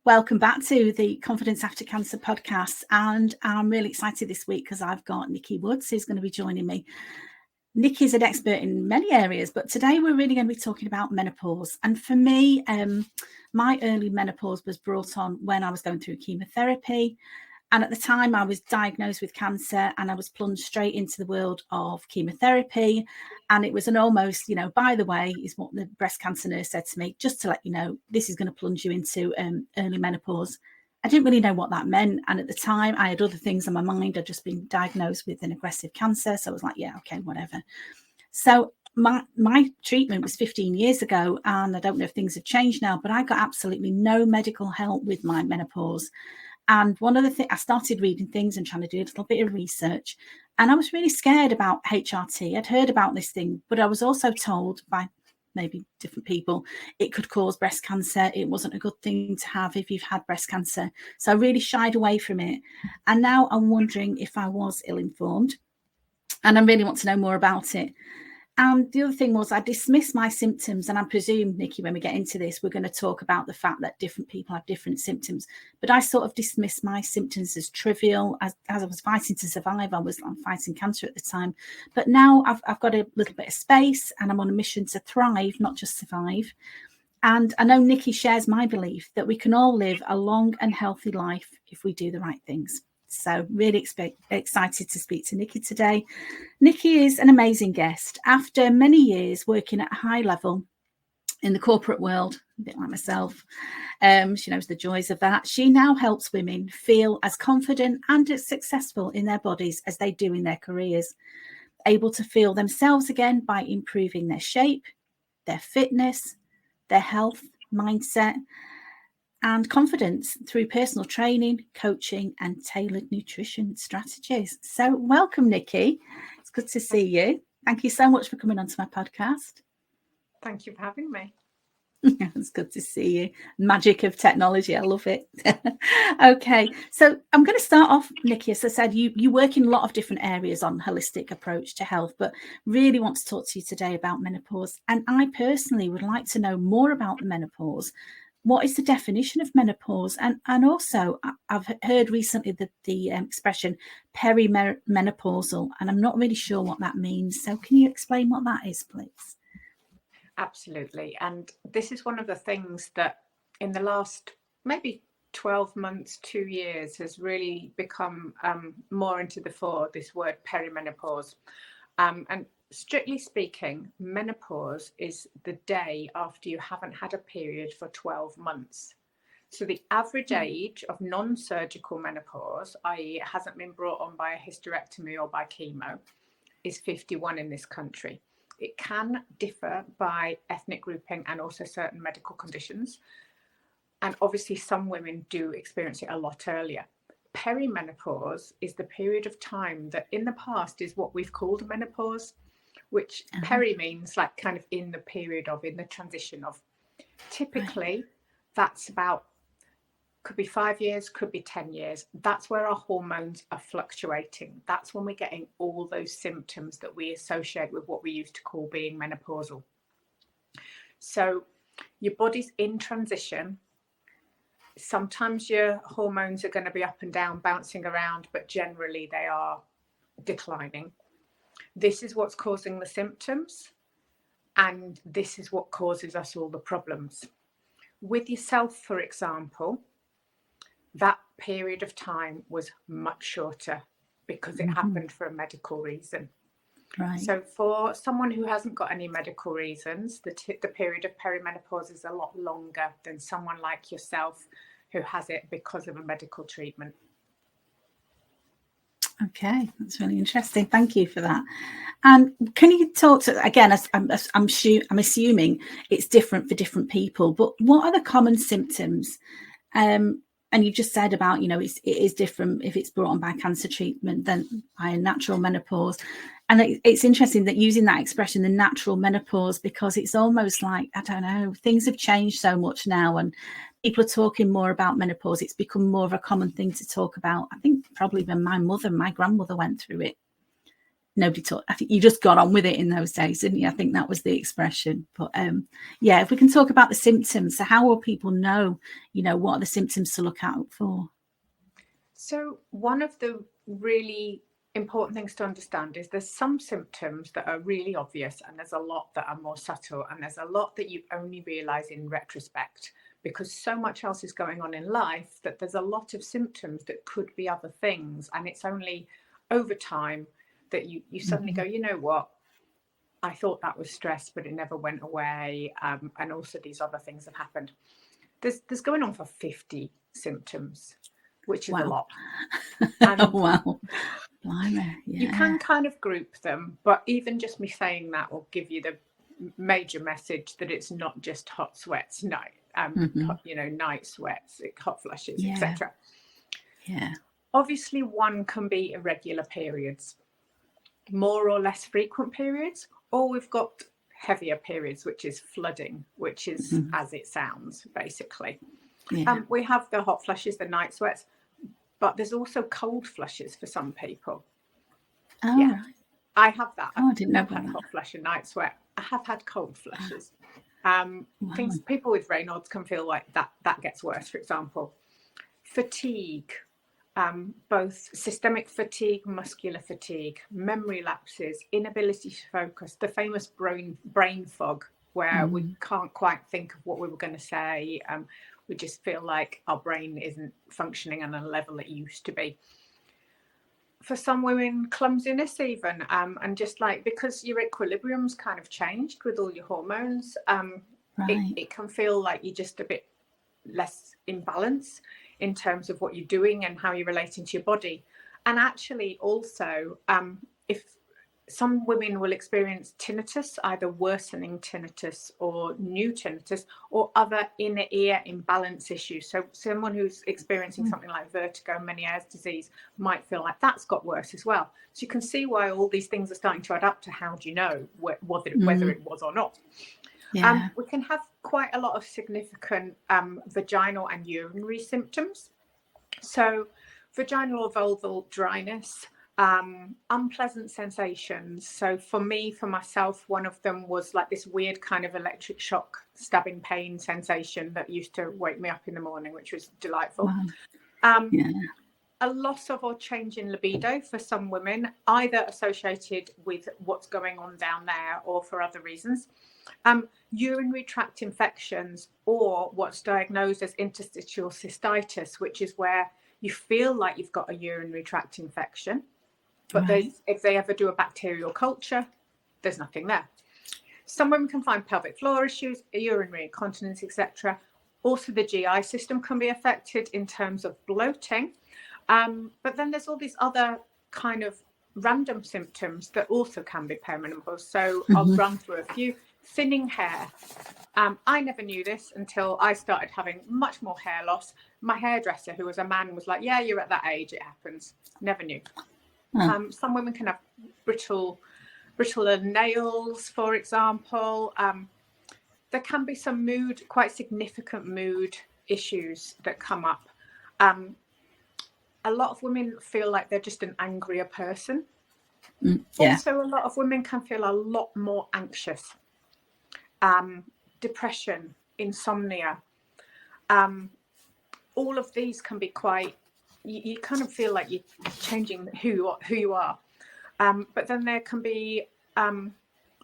Welcome back to the Confidence After Cancer podcast. And I'm really excited this week because I've got Nikki Woods who's going to be joining me. Nikki's an expert in many areas, but today we're really going to be talking about menopause. And for me, my early menopause was brought on when I was going through chemotherapy. And at the time I was diagnosed with cancer and I was plunged straight into the world of chemotherapy. And it was an almost, by the way, is what the breast cancer nurse said to me, just to let you know, this is going to plunge you into early menopause. I didn't really know what that meant. And at the time I had other things on my mind. I'd just been diagnosed with an aggressive cancer. So I was like, yeah, okay, whatever. So my treatment was 15 years ago. And I don't know if things have changed now, but I got absolutely no medical help with my menopause. And one of the things, I started reading things and trying to do a little bit of research. And I was really scared about HRT. I'd heard about this thing, but I was also told by maybe different people, it could cause breast cancer. It wasn't a good thing to have if you've had breast cancer. So I really shied away from it. And now I'm wondering if I was ill-informed. And I really want to know more about it. And the other thing was I dismissed my symptoms. And I presume, Nikki, when we get into this, we're going to talk about the fact that different people have different symptoms. But I sort of dismissed my symptoms as trivial. As I was fighting to survive, I'm fighting cancer at the time. But now I've got a little bit of space and I'm on a mission to thrive, not just survive. And I know Nikki shares my belief that we can all live a long and healthy life if we do the right things. So really excited to speak to Nikki today. Nikki is an amazing guest. After many years working at a high level in the corporate world, a bit like myself, she knows the joys of that. She now helps women feel as confident and as successful in their bodies as they do in their careers, able to feel themselves again by improving their shape, their fitness, their health, mindset, and confidence through personal training, coaching, and tailored nutrition strategies. So welcome, Nikki. It's good to see you. Thank you so much for coming onto my podcast. Thank you for having me. It's good to see you. Magic of technology. I love it. Okay. So I'm going to start off, Nikki. As I said, you work in a lot of different areas on holistic approach to health, but really want to talk to you today about menopause. And I personally would like to know more about the menopause. What is the definition of menopause? And also, I've heard recently the expression perimenopausal, and I'm not really sure what that means. So can you explain what that is, please? Absolutely. And this is one of the things that in the last maybe 12 months, 2 years has really become more into the fore, this word perimenopause. And strictly speaking, menopause is the day after you haven't had a period for 12 months. So the average age of non-surgical menopause, i.e. it hasn't been brought on by a hysterectomy or by chemo, is 51 in this country. It can differ by ethnic grouping and also certain medical conditions. And obviously some women do experience it a lot earlier. Perimenopause is the period of time that in the past is what we've called menopause, which peri means like kind of in the period of, in the transition of. Typically, that's about, could be 5 years, could be 10 years. That's where our hormones are fluctuating. That's when we're getting all those symptoms that we associate with what we used to call being menopausal. So your body's in transition. Sometimes your hormones are going to be up and down, bouncing around, but generally they are declining. This is what's causing the symptoms, and this is what causes us all the problems. With yourself, for example, that period of time was much shorter because it happened for a medical reason. Right. So for someone who hasn't got any medical reasons, the period of perimenopause is a lot longer than someone like yourself who has it because of a medical treatment. Okay, that's really interesting. Thank you for that. And can you talk to, again, I'm assuming it's different for different people, but what are the common symptoms? And you just said about, it is different if it's brought on by cancer treatment than by a natural menopause. And it's interesting that using that expression, the natural menopause, because it's almost like, I don't know, things have changed so much now and people are talking more about menopause. It's become more of a common thing to talk about. I think probably when my grandmother went through it. nobody taught. I think you just got on with it in those days, didn't you? I think that was the expression. But yeah, if we can talk about the symptoms, so how will people know, what are the symptoms to look out for? So one of the really important things to understand is there's some symptoms that are really obvious, and there's a lot that are more subtle, and there's a lot that you only realize in retrospect, because so much else is going on in life that there's a lot of symptoms that could be other things, and it's only over time that you suddenly go, you know what, I thought that was stress, but it never went away, and also these other things have happened. There's going on for 50 symptoms, which is a lot. And wow. Blimey, yeah. You can kind of group them, but even just me saying that will give you the major message that it's not just hot sweats, night sweats, hot flushes, etc. Yeah. Obviously, one can be irregular periods, more or less frequent periods, or we've got heavier periods, which is flooding, which is as it sounds, basically. Yeah. We have the hot flushes, the night sweats, but there's also cold flushes for some people. Oh, yeah. Right. I have that. I didn't know about had that. Hot flush and night sweat. I have had cold flushes. Wow. People with Raynaud's can feel like that gets worse. For example, fatigue, both systemic fatigue, muscular fatigue, memory lapses, inability to focus, the famous brain fog, where we can't quite think of what we were going to say. We just feel like our brain isn't functioning on a level it used to be. For some women, clumsiness even, and just like, because your equilibrium's kind of changed with all your hormones, it can feel like you're just a bit less in balance in terms of what you're doing and how you're relating to your body. And actually also, if some women will experience tinnitus, either worsening tinnitus or new tinnitus, or other inner ear imbalance issues. So someone who's experiencing something like vertigo, Meniere's disease, might feel like that's got worse as well. So you can see why all these things are starting to add up to how do you know whether it was or not. Yeah. We can have quite a lot of significant vaginal and urinary symptoms. So vaginal or vulval dryness, unpleasant sensations. So for myself, one of them was like this weird kind of electric shock, stabbing pain sensation that used to wake me up in the morning, which was delightful. Wow. A loss of or change in libido for some women, either associated with what's going on down there or for other reasons. Urinary tract infections, or what's diagnosed as interstitial cystitis, which is where you feel like you've got a urinary tract infection, but if they ever do a bacterial culture, there's nothing there. Some women can find pelvic floor issues, urinary incontinence, etc. Also, the GI system can be affected in terms of bloating. But then there's all these other kind of random symptoms that also can be perimenopause. So I'll run through a few. Thinning hair. I never knew this until I started having much more hair loss. My hairdresser, who was a man, was like, yeah, you're at that age, it happens. Never knew. Some women can have brittler nails, for example. There can be some quite significant mood issues that come up. A lot of women feel like they're just an angrier person. Also, a lot of women can feel a lot more anxious. Depression, insomnia, all of these can be quite, you kind of feel like you're changing who you are. But then there can be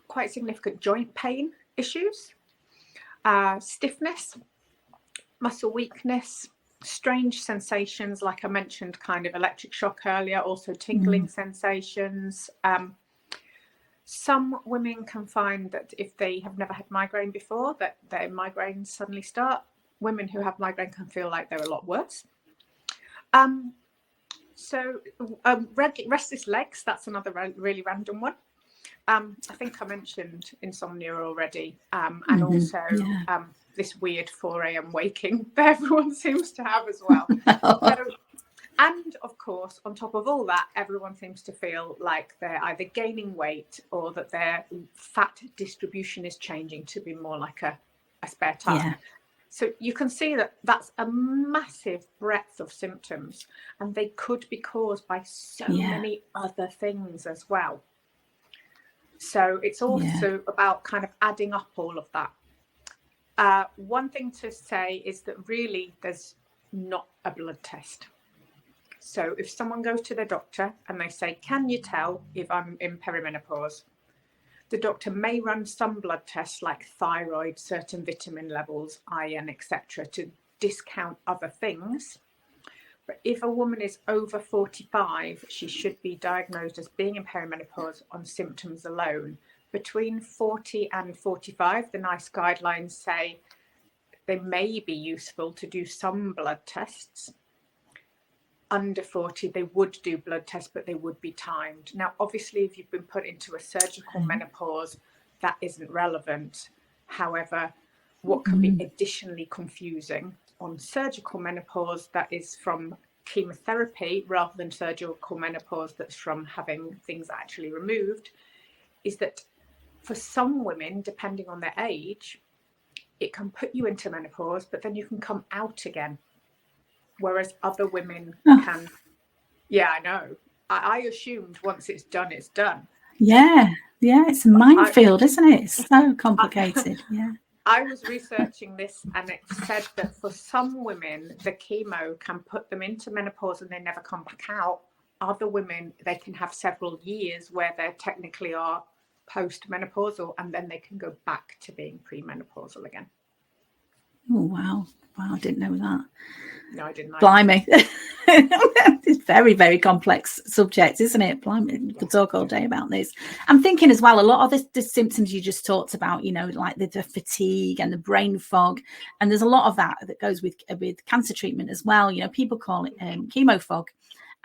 quite significant joint pain issues, stiffness, muscle weakness, strange sensations, like I mentioned, kind of electric shock earlier, also tingling sensations. Some women can find that if they have never had migraine before, that their migraines suddenly start. Women who have migraine can feel like they're a lot worse. Restless legs, that's another really random one. I think I mentioned insomnia already, and also this weird 4 a.m. waking that everyone seems to have as well. And of course, on top of all that, everyone seems to feel like they're either gaining weight or that their fat distribution is changing to be more like a spare tire. So you can see that that's a massive breadth of symptoms, and they could be caused by so many other things as well. So it's also about kind of adding up all of that. One thing to say is that really there's not a blood test. So if someone goes to their doctor and they say, can you tell if I'm in perimenopause? The doctor may run some blood tests like thyroid, certain vitamin levels, iron, etc., to discount other things. But if a woman is over 45, she should be diagnosed as being in perimenopause on symptoms alone. Between 40 and 45, the NICE guidelines say they may be useful to do some blood tests. Under 40, they would do blood tests, but they would be timed. Now, obviously, if you've been put into a surgical menopause, that isn't relevant. However, what can be additionally confusing on surgical menopause, that is from chemotherapy rather than surgical menopause that's from having things actually removed, is that for some women, depending on their age, it can put you into menopause, but then you can come out again. Whereas other women can, I know. I assumed once it's done, it's done. Yeah, it's a minefield, isn't it? It's so complicated. I was researching this, and it said that for some women, the chemo can put them into menopause and they never come back out. Other women, they can have several years where they technically are post-menopausal, and then they can go back to being premenopausal again. Oh, wow. I didn't know that. No, I didn't. Blimey. It's very, very complex subject, isn't it? Blimey, we could talk all day about this. I'm thinking as well, a lot of the symptoms you just talked about, like the fatigue and the brain fog, and there's a lot of that goes with cancer treatment as well. People call it chemo fog.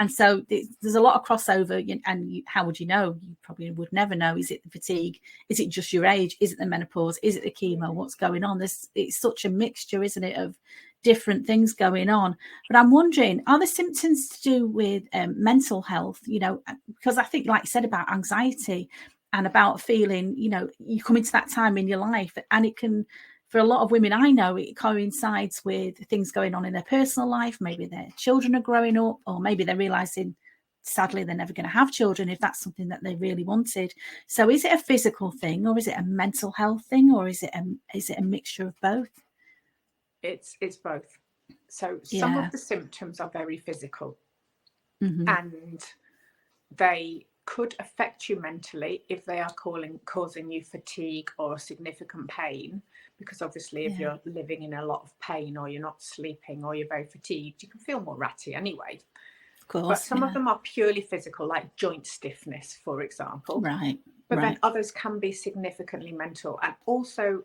And so there's a lot of crossover. And how would you know? You probably would never know. Is it the fatigue? Is it just your age? Is it the menopause? Is it the chemo? What's going on? It's such a mixture, isn't it, of different things going on. But I'm wondering, are the symptoms to do with mental health? Because I think, like you said, about anxiety and about feeling, you come into that time in your life, and it can, for a lot of women I know, it coincides with things going on in their personal life. Maybe their children are growing up, or maybe they're realizing, sadly, they're never going to have children if that's something that they really wanted. So is it a physical thing, or is it a mental health thing, or is it a mixture of both? It's both. So some of the symptoms are very physical, and they could affect you mentally if they are causing you fatigue or significant pain, because obviously if you're living in a lot of pain, or you're not sleeping, or you're very fatigued, you can feel more ratty anyway. Of course, but some of them are purely physical, like joint stiffness, for example. Right. But then others can be significantly mental, and also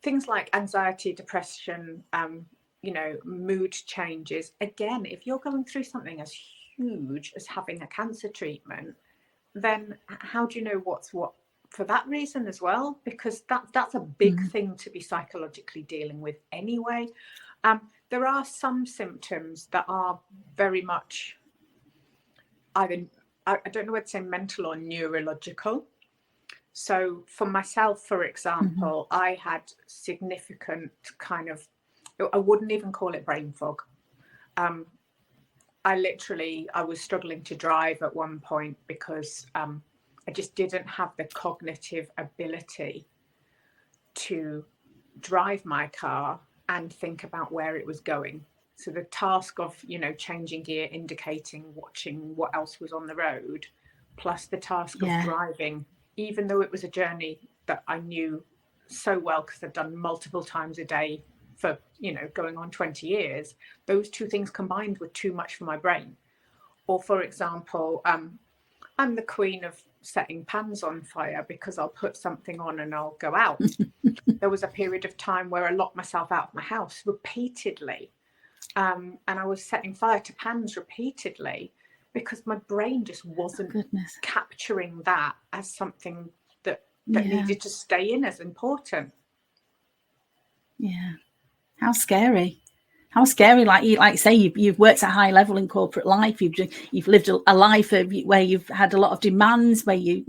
things like anxiety, depression, mood changes. Again, if you're going through something as huge as having a cancer treatment, then how do you know what's what for that reason as well? Because that's a big thing to be psychologically dealing with anyway. There are some symptoms that are very much either, I don't know whether to say mental or neurological. So for myself, for example, I had significant kind of, I wouldn't even call it brain fog. I was struggling to drive at one point because I just didn't have the cognitive ability to drive my car and think about where it was going. So the task of, changing gear, indicating, watching what else was on the road, plus the task of driving, even though it was a journey that I knew so well because I've done multiple times a day for, going on 20 years, those two things combined were too much for my brain. Or, for example, I'm the queen of setting pans on fire because I'll put something on and I'll go out. There was a period of time where I locked myself out of my house repeatedly. And I was setting fire to pans repeatedly because my brain just wasn't capturing that as something that needed to stay in as important. Yeah. How scary. Like you say, you've worked at a high level in corporate life. You've lived a life where you've had a lot of demands, where you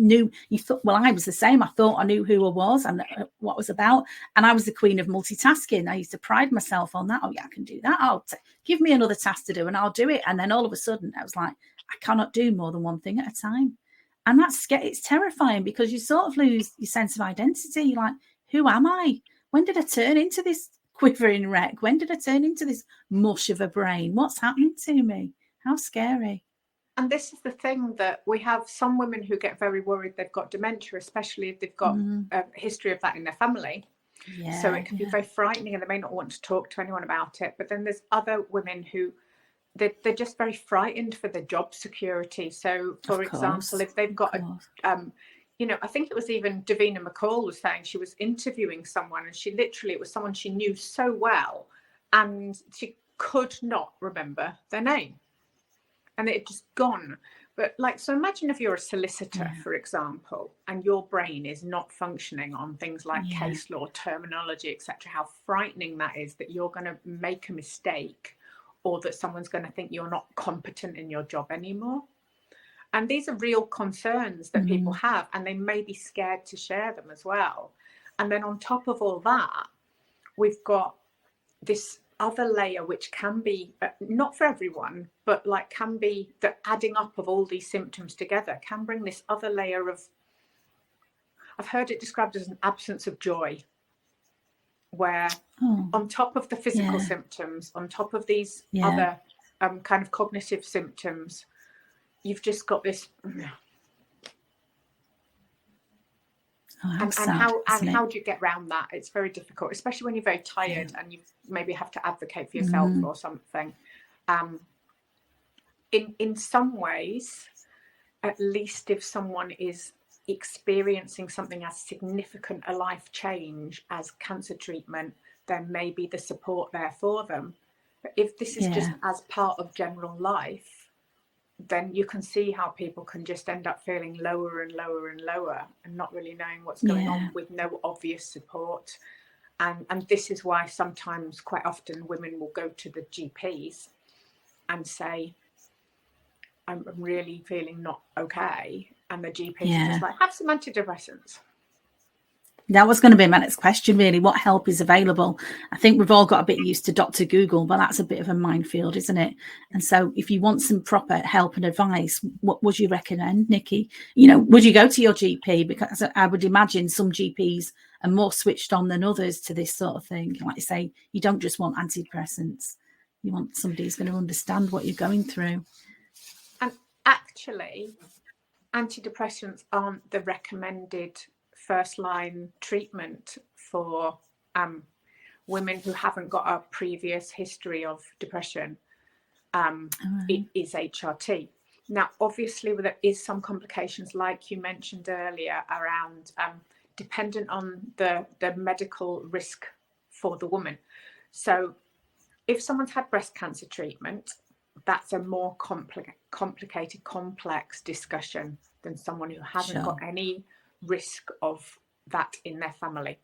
thought, well, I was the same. I thought I knew who I was and what I was about. And I was the queen of multitasking. I used to pride myself on that. Oh yeah, I can do that. Give me another task to do and I'll do it. And then all of a sudden I was like, I cannot do more than one thing at a time. And it's terrifying, because you sort of lose your sense of identity. You're like, who am I? When did I turn into this quivering wreck? When did I turn into this mush of a brain? What's happening to me? How scary. And this is the thing, that we have some women who get very worried they've got dementia, especially if they've got a history of that in their family. Yeah, so it can be very frightening, and they may not want to talk to anyone about it. But then there's other women who they're just very frightened for their job security. So, for example, if they've got I think it was even Davina McCall was saying, she was interviewing someone, and it was someone she knew so well, and she could not remember their name, and it had just gone. But so imagine if you're a solicitor, for example, and your brain is not functioning on things like case law, terminology, etc. How frightening that is, that you're going to make a mistake, or that someone's going to think you're not competent in your job anymore. And these are real concerns that people have, and they may be scared to share them as well. And then on top of all that, we've got this other layer, which can be not for everyone, but can be the adding up of all these symptoms together can bring this other layer of, I've heard it described as an absence of joy, where on top of the physical symptoms, on top of these other kind of cognitive symptoms, you've just got this. And how do you get around that? It's very difficult, especially when you're very tired and you maybe have to advocate for yourself or something. In some ways, at least if someone is experiencing something as significant a life change as cancer treatment, there may be the support there for them. But if this is just as part of general life, then you can see how people can just end up feeling lower and lower and lower, and not really knowing what's going on, with no obvious support. And this is why sometimes, quite often, women will go to the GPs and say, I'm really feeling not okay. And the GPs are just like, have some antidepressants. That was going to be my next question, really. What help is available? I think we've all got a bit used to Dr. Google, but that's a bit of a minefield, isn't it? And so if you want some proper help and advice, what would you recommend, Nikki? Would you go to your GP? Because I would imagine some GPs are more switched on than others to this sort of thing. Like you say, you don't just want antidepressants. You want somebody who's going to understand what you're going through. And actually, antidepressants aren't the recommended first-line treatment for women who haven't got a previous history of depression. It is HRT. Now, obviously, there is some complications, like you mentioned earlier, around dependent on the medical risk for the woman. So if someone's had breast cancer treatment, that's a more complicated, complex discussion than someone who hasn't got any risk of that in their family.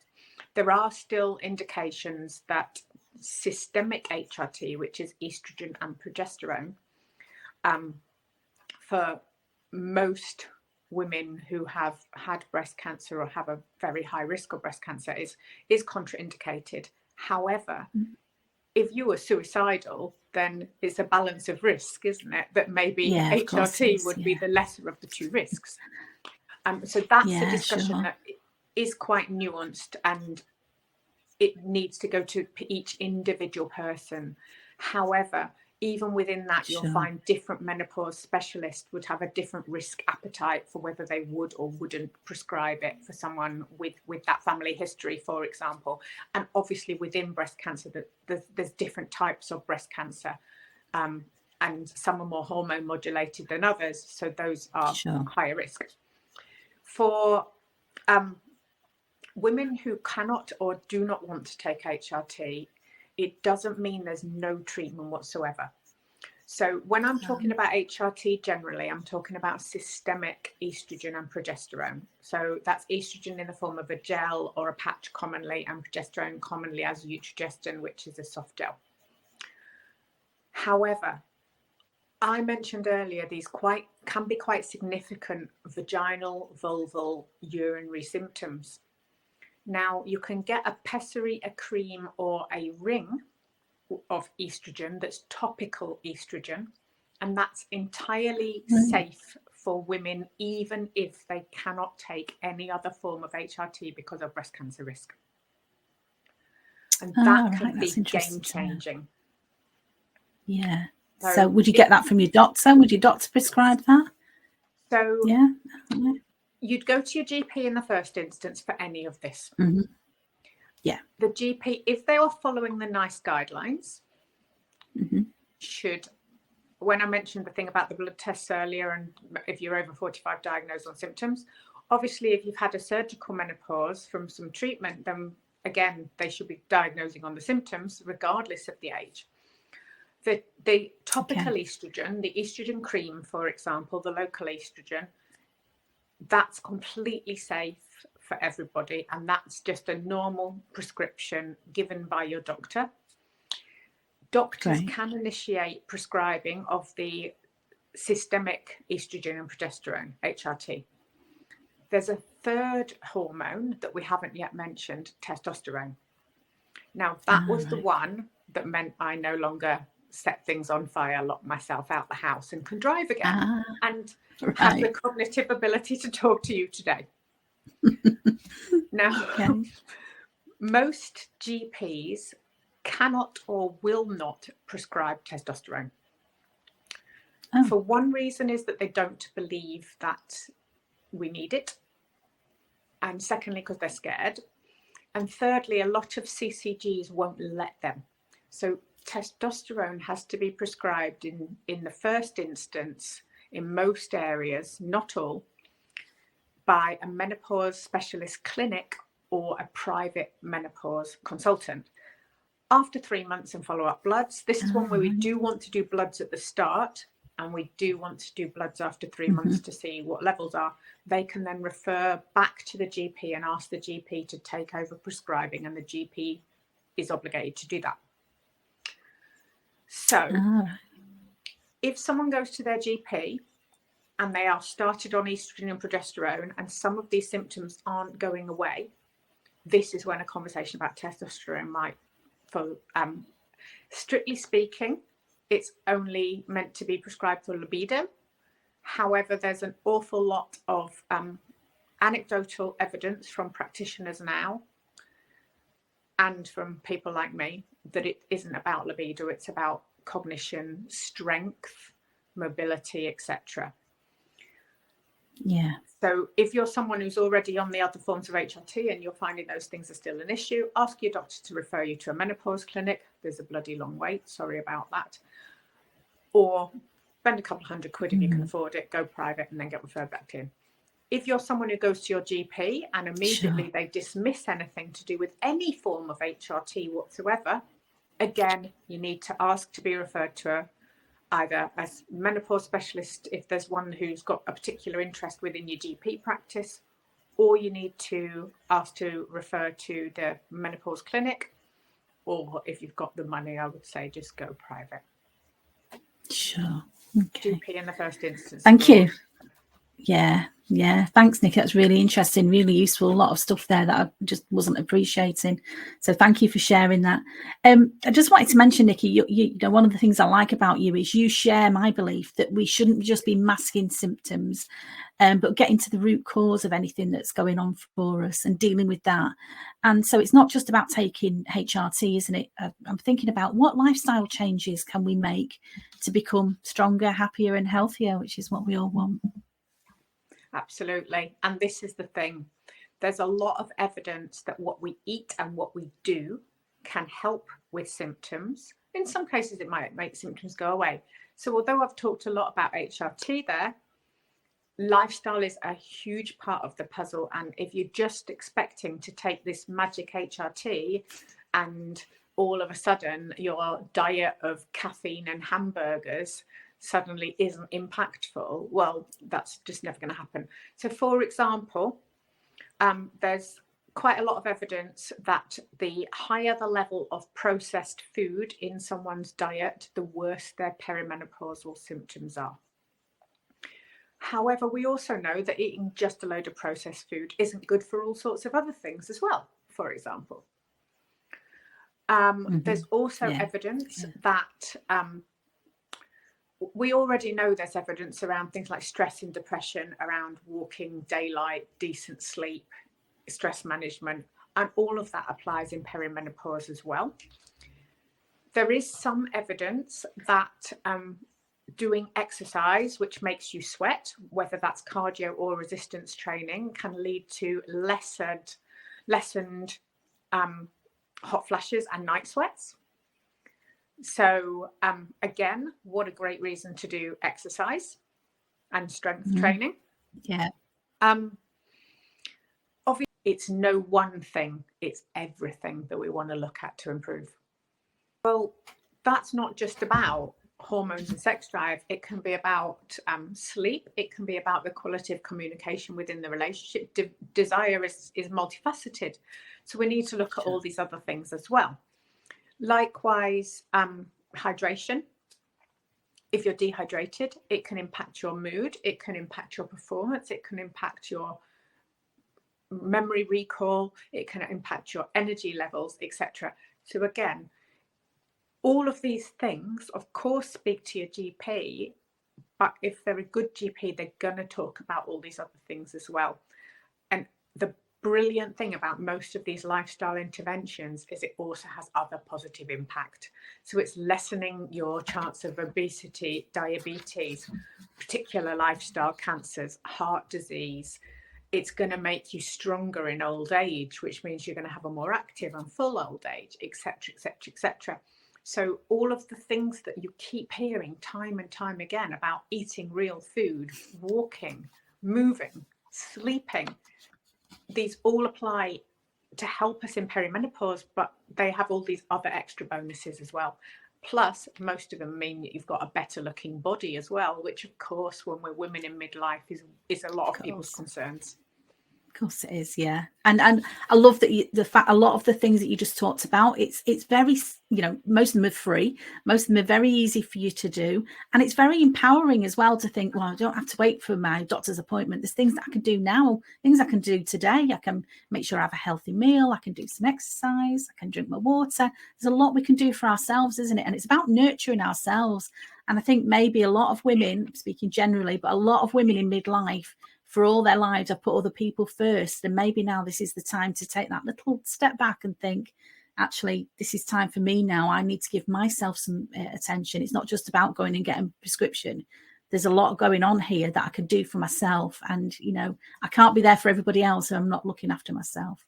There are still indications that systemic HRT, which is estrogen and progesterone, for most women who have had breast cancer or have a very high risk of breast cancer, is contraindicated. However, if you are suicidal, then it's a balance of risk, isn't it? That maybe HRT would be the lesser of the two risks. So that's a discussion that is quite nuanced, and it needs to go to each individual person. However, even within that, you'll find different menopause specialists would have a different risk appetite for whether they would or wouldn't prescribe it for someone with that family history, for example. And obviously within breast cancer, there's different types of breast cancer. And some are more hormone modulated than others. So those are higher risk. For women who cannot or do not want to take HRT, it doesn't mean there's no treatment whatsoever. So when I'm talking about HRT generally, I'm talking about systemic estrogen and progesterone. So that's estrogen in the form of a gel or a patch commonly, and progesterone commonly as Utrogestan, which is a soft gel. However, I mentioned earlier, these can be quite significant vaginal, vulval, urinary symptoms. Now, you can get a pessary, a cream, or a ring of estrogen that's topical estrogen, and that's entirely safe for women, even if they cannot take any other form of HRT because of breast cancer risk. And that can be game changing. Yeah. So would you get that from your doctor? Would your doctor prescribe that? So yeah, you'd go to your GP in the first instance for any of this. Mm-hmm. Yeah. The GP, if they are following the NICE guidelines, mm-hmm. should, when I mentioned the thing about the blood tests earlier, and if you're over 45 diagnosed on symptoms, obviously if you've had a surgical menopause from some treatment, then again, they should be diagnosing on the symptoms regardless of the age. The topical estrogen, the estrogen cream, for example, the local estrogen, that's completely safe for everybody, and that's just a normal prescription given by your doctor. Doctors can initiate prescribing of the systemic estrogen and progesterone, HRT. There's a third hormone that we haven't yet mentioned, testosterone. Now, that was the one that meant I no longer set things on fire, lock myself out the house, and can drive again, and have the cognitive ability to talk to you today. Now, most GPs cannot or will not prescribe testosterone. For one reason is that they don't believe that we need it, and secondly, because they're scared, and thirdly, a lot of CCGs won't let them. So testosterone has to be prescribed in the first instance, in most areas, not all, by a menopause specialist clinic or a private menopause consultant. After 3 months and follow-up bloods, this is one where we do want to do bloods at the start, and we do want to do bloods after 3 months to see what levels are. They can then refer back to the GP and ask the GP to take over prescribing, and the GP is obligated to do that. So if someone goes to their GP and they are started on estrogen and progesterone and some of these symptoms aren't going away, this is when a conversation about testosterone might follow. Strictly speaking, it's only meant to be prescribed for libido. However, there's an awful lot of anecdotal evidence from practitioners now and from people like me that it isn't about libido, it's about cognition, strength, mobility, etc. Yeah. So if you're someone who's already on the other forms of HRT and you're finding those things are still an issue, ask your doctor to refer you to a menopause clinic. There's a bloody long wait, sorry about that. Or spend a couple £100 if you can afford it, go private and then get referred back in. If you're someone who goes to your GP and immediately they dismiss anything to do with any form of HRT whatsoever, again, you need to ask to be referred to either a menopause specialist if there's one who's got a particular interest within your GP practice, or you need to ask to refer to the menopause clinic, or if you've got the money, I would say just go private. Sure. Okay. GP in the first instance. Thank you. Yeah. Thanks, Nick. That's really interesting, really useful. A lot of stuff there that I just wasn't appreciating. So thank you for sharing that. I just wanted to mention, Nikki, you know, one of the things I like about you is you share my belief that we shouldn't just be masking symptoms, but getting to the root cause of anything that's going on for us and dealing with that. And so it's not just about taking HRT, isn't it? I'm thinking about what lifestyle changes can we make to become stronger, happier and healthier, which is what we all want. Absolutely. And this is the thing. There's a lot of evidence that what we eat and what we do can help with symptoms. In some cases, it might make symptoms go away. So although I've talked a lot about HRT there, lifestyle is a huge part of the puzzle. And if you're just expecting to take this magic HRT and all of a sudden your diet of caffeine and hamburgers suddenly isn't impactful, well, that's just never going to happen. So for example, there's quite a lot of evidence that the higher the level of processed food in someone's diet, the worse their perimenopausal symptoms are. However, we also know that eating just a load of processed food isn't good for all sorts of other things as well, for example. There's also evidence that we already know there's evidence around things like stress and depression, around walking, daylight, decent sleep, stress management, and all of that applies in perimenopause as well. There is some evidence that doing exercise, which makes you sweat, whether that's cardio or resistance training, can lead to lessened hot flashes and night sweats. So again, what a great reason to do exercise and strength training. Yeah. Obviously, it's no one thing, it's everything that we want to look at to improve. Well, that's not just about hormones and sex drive. It can be about sleep. It can be about the quality of communication within the relationship. Desire is multifaceted. So we need to look at all these other things as well. Likewise, hydration. If you're dehydrated, it can impact your mood, it can impact your performance, it can impact your memory recall, it can impact your energy levels, etc. So again, all of these things, of course, speak to your GP, but if they're a good GP, they're going to talk about all these other things as well. And the brilliant thing about most of these lifestyle interventions is it also has other positive impact. So it's lessening your chance of obesity, diabetes, particular lifestyle cancers, heart disease. It's going to make you stronger in old age, which means you're going to have a more active and full old age, etc., etc., etc. So all of the things that you keep hearing time and time again about eating real food, walking, moving, sleeping, these all apply to help us in perimenopause, but they have all these other extra bonuses as well. Plus, most of them mean that you've got a better looking body as well, which of course, when we're women in midlife, is a lot of people's concerns. Of course it is, yeah. And I love that the fact a lot of the things that you just talked about, it's very, most of them are free, most of them are very easy for you to do, and it's very empowering as well to think, well, I don't have to wait for my doctor's appointment. There's things that I can do now, things I can do today. I can make sure I have a healthy meal, I can do some exercise, I can drink my water. There's a lot we can do for ourselves, isn't it? And it's about nurturing ourselves. And I think maybe a lot of women, speaking generally, but a lot of women in midlife for all their lives have put other people first, and maybe now this is the time to take that little step back and think, actually, this is time for me now. I need to give myself some attention. It's not just about going and getting a prescription. There's a lot going on here that I can do for myself, and I can't be there for everybody else if I'm not looking after myself.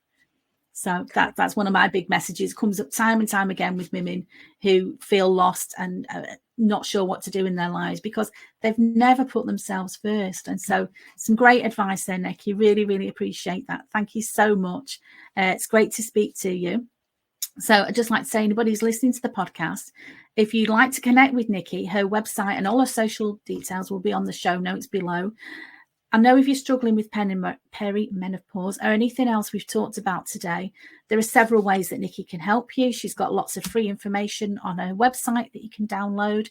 So that's one of my big messages. It comes up time and time again with women who feel lost and not sure what to do in their lives because they've never put themselves first. And so some great advice there, Nikki. Really, really appreciate that. Thank you so much. It's great to speak to you. So I'd just like to say, anybody who's listening to the podcast, if you'd like to connect with Nikki, her website and all her social details will be on the show notes below. I know if you're struggling with perimenopause or anything else we've talked about today, there are several ways that Nikki can help you. She's got lots of free information on her website that you can download.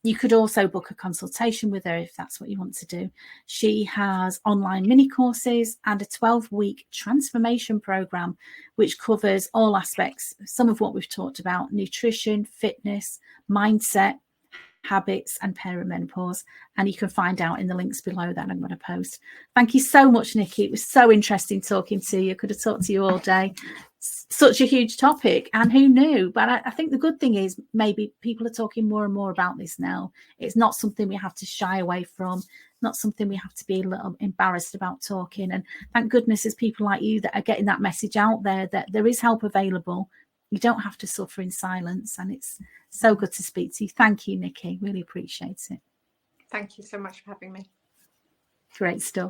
You could also book a consultation with her if that's what you want to do. She has online mini courses and a 12-week transformation program, which covers all aspects, some of what we've talked about: nutrition, fitness, mindset, habits, and perimenopause. And you can find out in the links below that I'm going to post. Thank you so much, Nikki. It was so interesting talking to you. I could have talked to you all day. Such a huge topic, and who knew? But I think the good thing is maybe people are talking more and more about this now. It's not something we have to shy away from, not something we have to be a little embarrassed about talking. And thank goodness there's people like you that are getting that message out there, that there is help available. You don't have to suffer in silence, and it's so good to speak to you. Thank you, Nikki. Really appreciate it. Thank you so much for having me. Great stuff.